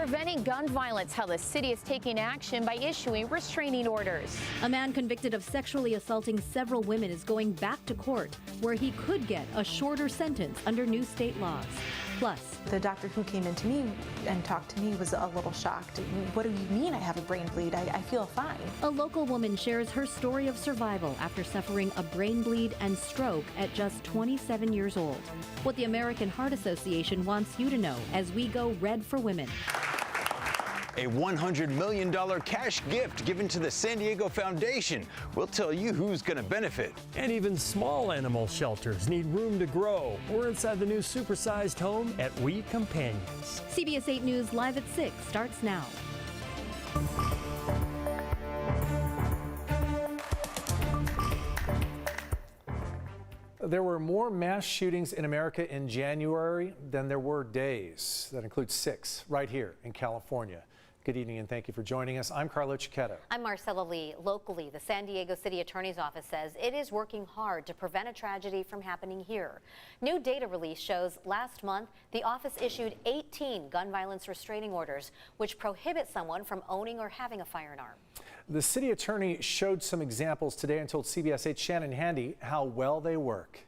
Preventing gun violence, how the city is taking action by issuing restraining orders. A man convicted of sexually assaulting several women is going back to court, where he could get a shorter sentence under new state laws. Plus, the doctor who came in to me and talked to me was a little shocked. What do you mean I have a brain bleed? I feel fine. A local woman shares her story of survival after suffering a brain bleed and stroke at just 27 years old. What the American Heart Association wants you to know as we go Red for Women. A $100 million cash gift given to the San Diego Foundation. We'll tell you who's going to benefit. And even small animal shelters need room to grow. We're inside the new supersized home at We Companions. CBS 8 News Live at 6 starts now. There were more mass shootings in America in January than there were days. That includes 6 right here in California. Good evening and thank you for joining us. I'm Carlo Cicchetto. I'm Marcella Lee. Locally, the San Diego City Attorney's Office says it is working hard to prevent a tragedy from happening here. New data release shows last month the office issued 18 gun violence restraining orders, which prohibit someone from owning or having a firearm. The city attorney showed some examples today and told CBS 8's Shannon Handy how well they work.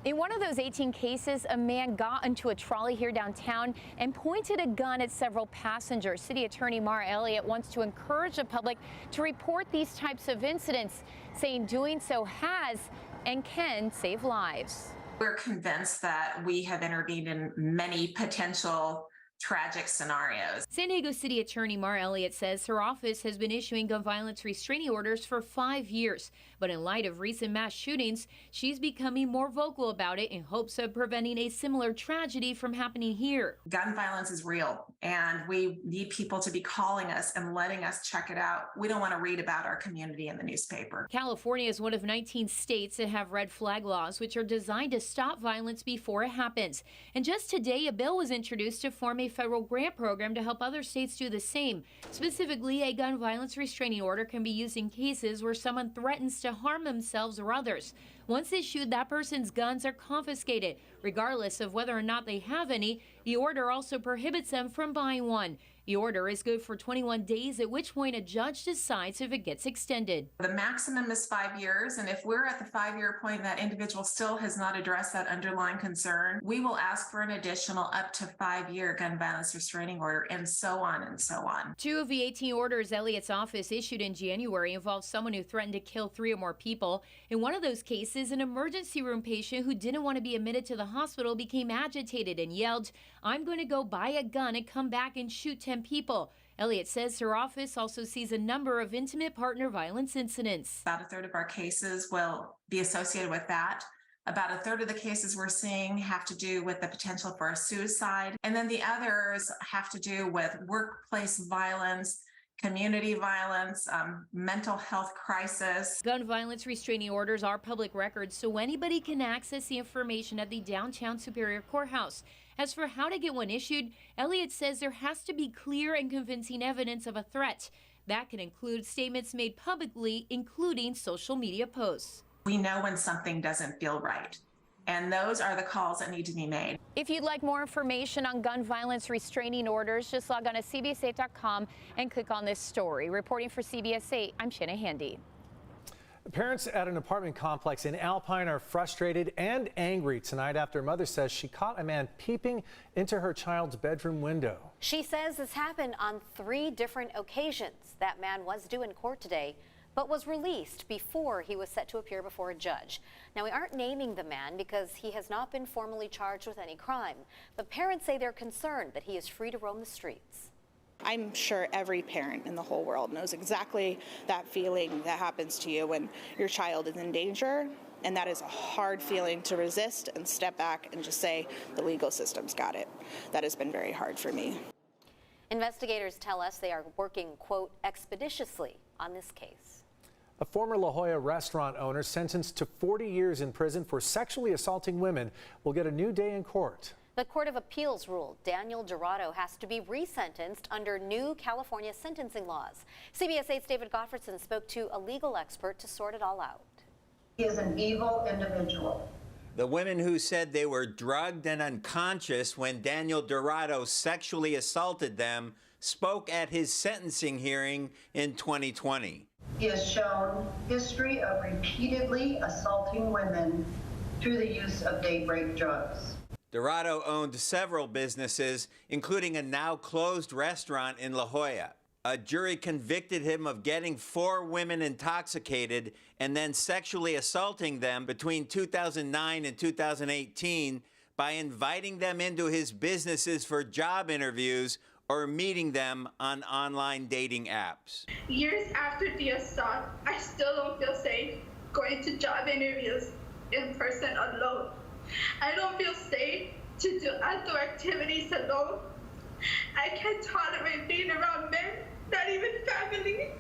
In one of those 18 cases, a man got into a trolley here downtown and pointed a gun at several passengers. City Attorney Mara Elliott wants to encourage the public to report these types of incidents, saying doing so has and can save lives. We're convinced that we have intervened in many potential tragic scenarios. San Diego City Attorney Mara Elliott says her office has been issuing gun violence restraining orders for 5 years. But in light of recent mass shootings, she's becoming more vocal about it in hopes of preventing a similar tragedy from happening here. Gun violence is real, and we need people to be calling us and letting us check it out. We don't want to read about our community in the newspaper. California is one of 19 states that have red flag laws, which are designed to stop violence before it happens. And just today, a bill was introduced to form a federal grant program to help other states do the same. Specifically, a gun violence restraining order can be used in cases where someone threatens to harm themselves or others. Once issued, that person's guns are confiscated, regardless of whether or not they have any. The order also prohibits them from buying one. The order is good for 21 days, at which point a judge decides if it gets extended. The maximum is 5 years, and if we're at the 5-year point and that individual still has not addressed that underlying concern, we will ask for an additional up to 5-year gun violence restraining order, and so on and so on. 2 of the 18 orders Elliott's office issued in January involved someone who threatened to kill 3 or more people. In one of those cases, an emergency room patient who didn't want to be admitted to the hospital became agitated and yelled, "I'm going to go buy a gun and come back and shoot 10 people." Elliott says her office also sees a number of intimate partner violence incidents. About a third of our cases will be associated with that. About a third of the cases we're seeing have to do with the potential for a suicide. And then the others have to do with workplace violence, community violence, mental health crisis. Gun violence restraining orders are public records, so anybody can access the information at the downtown Superior Courthouse. As for how to get one issued, Elliott says there has to be clear and convincing evidence of a threat. That can include statements made publicly, including social media posts. We know when something doesn't feel right, and those are the calls that need to be made. If you'd like more information on gun violence restraining orders, just log on to CBS8.com and click on this story. Reporting for CBS 8, I'm Shannon Handy. Parents at an apartment complex in Alpine are frustrated and angry tonight after a mother says she caught a man peeping into her child's bedroom window. She says this happened on 3 different occasions. That man was due in court today, but was released before he was set to appear before a judge. Now, we aren't naming the man because he has not been formally charged with any crime, but parents say they're concerned that he is free to roam the streets. I'm sure every parent in the whole world knows exactly that feeling that happens to you when your child is in danger, and that is a hard feeling to resist and step back and just say, the legal system's got it. That has been very hard for me. Investigators tell us they are working, quote, expeditiously on this case. A former La Jolla restaurant owner sentenced to 40 years in prison for sexually assaulting women will get a new day in court. The Court of Appeals ruled Daniel Dorado has to be resentenced under new California sentencing laws. CBS 8's David Gottfredson spoke to a legal expert to sort it all out. He is an evil individual The women who said they were drugged and unconscious when Daniel Dorado sexually assaulted them spoke at his sentencing hearing in 2020. He has shown history of repeatedly assaulting women through the use of daybreak drugs. Dorado owned several businesses, including a now closed restaurant in La Jolla. A jury convicted him of getting 4 women intoxicated and then sexually assaulting them between 2009 and 2018 by inviting them into his businesses for job interviews or meeting them on online dating apps. Years after the assault, I still don't feel safe going to job interviews in person alone. I don't feel safe to do outdoor activities alone. I can't tolerate being around men, not even family.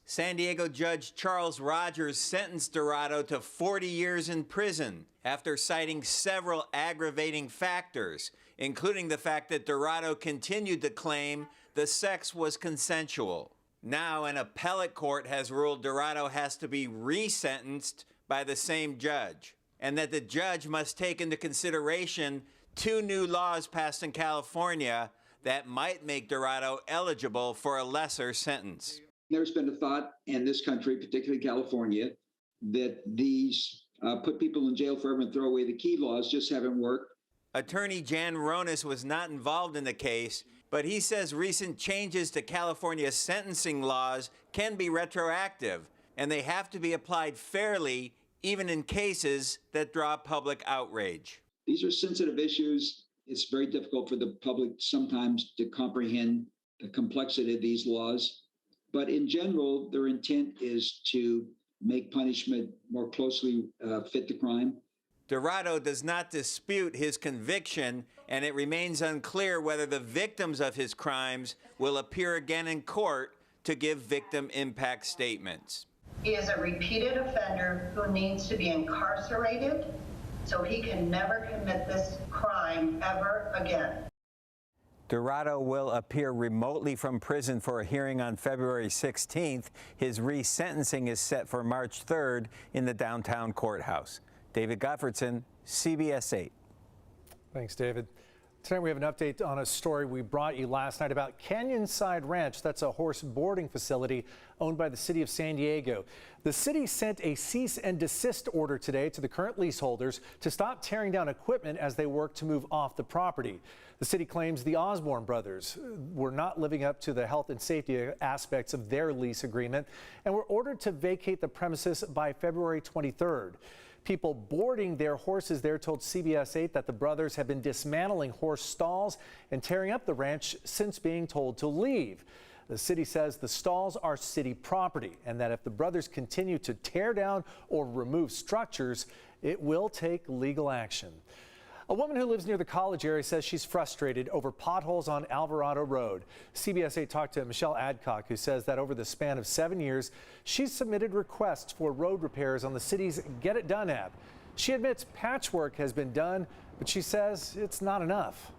San Diego Judge Charles Rogers sentenced Dorado to 40 years in prison after citing several aggravating factors, including the fact that Dorado continued to claim the sex was consensual. Now an appellate court has ruled Dorado has to be resentenced by the same judge, and that the judge must take into consideration 2 new laws passed in California that might make Dorado eligible for a lesser sentence. There's been a thought in this country, particularly California, that these put people in jail forever and throw away the key laws just haven't worked. Attorney Jan Ronis was not involved in the case, but he says recent changes to California's sentencing laws can be retroactive, and they have to be applied fairly, even in cases that draw public outrage. These are sensitive issues. It's very difficult for the public sometimes to comprehend the complexity of these laws. But in general, their intent is to make punishment more closely fit the crime. Dorado does not dispute his conviction, and it remains unclear whether the victims of his crimes will appear again in court to give victim impact statements. He is a repeated offender who needs to be incarcerated so he can never commit this crime ever again. Dorado will appear remotely from prison for a hearing on February 16th. His resentencing is set for March 3rd in the downtown courthouse. David Gottfredson, CBS 8. Thanks, David. Tonight we have an update on a story we brought you last night about Canyonside Ranch. That's a horse boarding facility owned by the city of San Diego. The city sent a cease and desist order today to the current leaseholders to stop tearing down equipment as they work to move off the property. The city claims the Osborne brothers were not living up to the health and safety aspects of their lease agreement and were ordered to vacate the premises by February 23rd. People boarding their horses there told CBS 8 that the brothers have been dismantling horse stalls and tearing up the ranch since being told to leave. The city says the stalls are city property and that if the brothers continue to tear down or remove structures, it will take legal action. A woman who lives near the college area says she's frustrated over potholes on Alvarado Road. CBS 8 talked to Michelle Adcock, who says that over the span of 7 years, she's submitted requests for road repairs on the city's Get It Done app. She admits patchwork has been done, but she says it's not enough.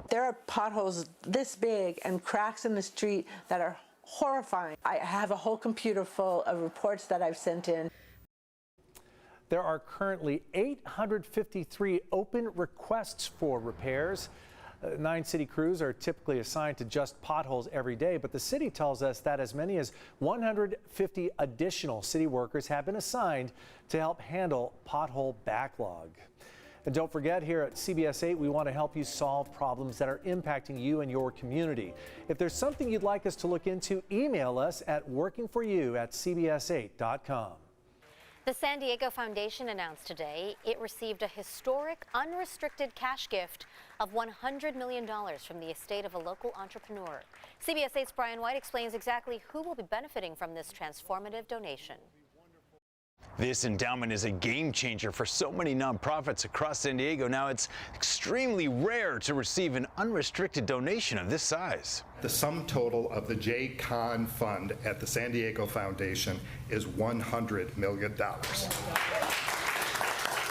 There are potholes this big and cracks in the street that are horrifying. I have a whole computer full of reports that I've sent in. There are currently 853 open requests for repairs. 9 city crews are typically assigned to just potholes every day, but the city tells us that as many as 150 additional city workers have been assigned to help handle pothole backlog. And don't forget, here at CBS 8, we want to help you solve problems that are impacting you and your community. If there's something you'd like us to look into, email us at workingforyou@cbs8.com. The San Diego Foundation announced today it received a historic unrestricted cash gift of $100 million from the estate of a local entrepreneur. CBS 8's Brian White explains exactly who will be benefiting from this transformative donation. This endowment is a game changer for so many nonprofits across San Diego. Now it's extremely rare to receive an unrestricted donation of this size. The sum total of the J. Kahn Fund at the San Diego Foundation is $100 million.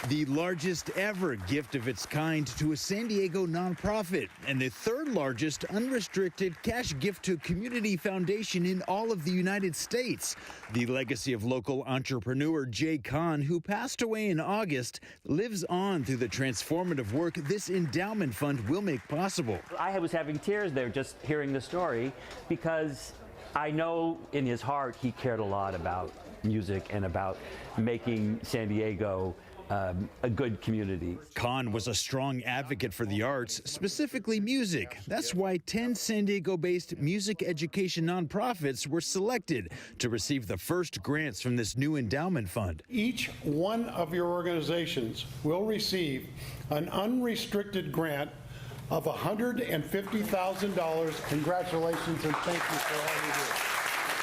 The largest ever gift of its kind to a San Diego nonprofit, and the third largest unrestricted cash gift to a community foundation in all of the United States. The legacy of local entrepreneur Jay Kahn, who passed away in August, lives on through the transformative work this endowment fund will make possible. I was having tears there just hearing the story, because I know in his heart he cared a lot about music and about making San Diego a good community. Kahn was a strong advocate for the arts, specifically music. That's why 10 San Diego-based music education nonprofits were selected to receive the first grants from this new endowment fund. Each one of your organizations will receive an unrestricted grant of $150,000. Congratulations and thank you for all you do.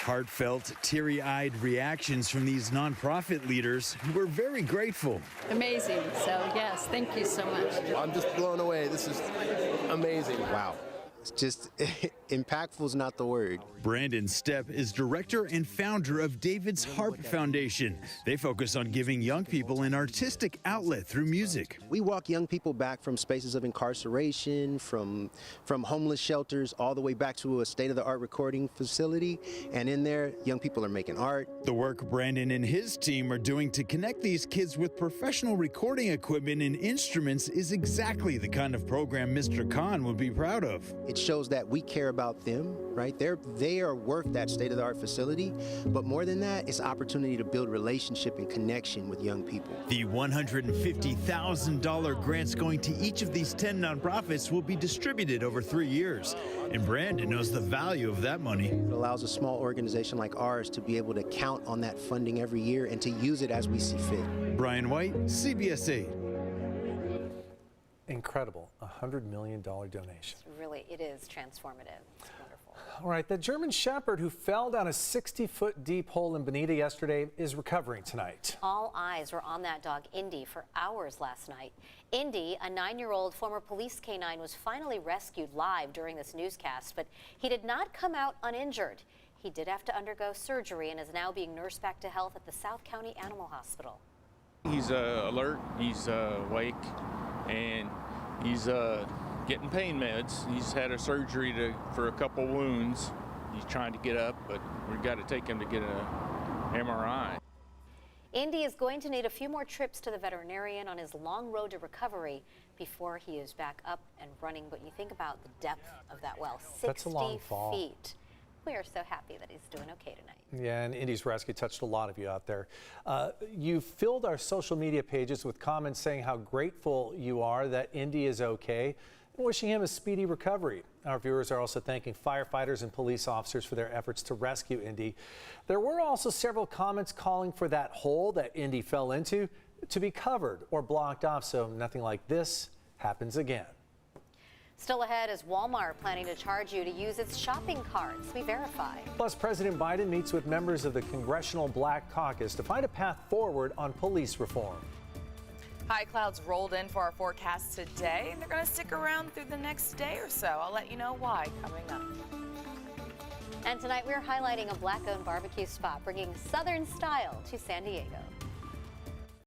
Heartfelt, teary-eyed reactions from these nonprofit leaders who were very grateful. Amazing. So yes, thank you so much. I'm just blown away. This is amazing. Wow. It's just impactful is not the word. Brandon Stepp is director and founder of David's Harp Foundation. They focus on giving young people an artistic outlet through music. We walk young people back from spaces of incarceration, from homeless shelters, all the way back to a state-of-the-art recording facility. And in there, young people are making art. The work Brandon and his team are doing to connect these kids with professional recording equipment and instruments is exactly the kind of program Mr. Kahn would be proud of. It shows that we care about them, right? They are worth that state-of-the-art facility, but more than that, it's opportunity to build relationship and connection with young people. The $150,000 grants going to each of these 10 nonprofits will be distributed over 3 years, and Brandon knows the value of that money. It allows a small organization like ours to be able to count on that funding every year and to use it as we see fit. Brian White, CBS 8. Incredible, $100 million donation. Really, it is transformative. It's wonderful. All right, the German Shepherd who fell down a 60-foot deep hole in Bonita yesterday is recovering tonight. All eyes were on that dog, Indy, for hours last night. Indy, a 9-year-old former police canine, was finally rescued live during this newscast, but he did not come out uninjured. He did have to undergo surgery and is now being nursed back to health at the South County Animal Hospital. He's alert, he's awake, and he's getting pain meds. He's had a surgery for a couple wounds. He's trying to get up, but we've got to take him to get an MRI. Indy is going to need a few more trips to the veterinarian on his long road to recovery before he is back up and running. But you think about the depth of that well, 60 That's a long fall. feet. We are so happy that he's doing okay tonight. Yeah, and Indy's rescue touched a lot of you out there. You filled our social media pages with comments saying how grateful you are that Indy is okay and wishing him a speedy recovery. Our viewers are also thanking firefighters and police officers for their efforts to rescue Indy. There were also several comments calling for that hole that Indy fell into to be covered or blocked off so nothing like this happens again. Still ahead is Walmart planning to charge you to use its shopping carts. We verify. Plus, President Biden meets with members of the Congressional Black Caucus to find a path forward on police reform. High clouds rolled in for our forecast today, and they're going to stick around through the next day or so. I'll let you know why coming up. And tonight we're highlighting a Black-owned barbecue spot bringing Southern style to San Diego.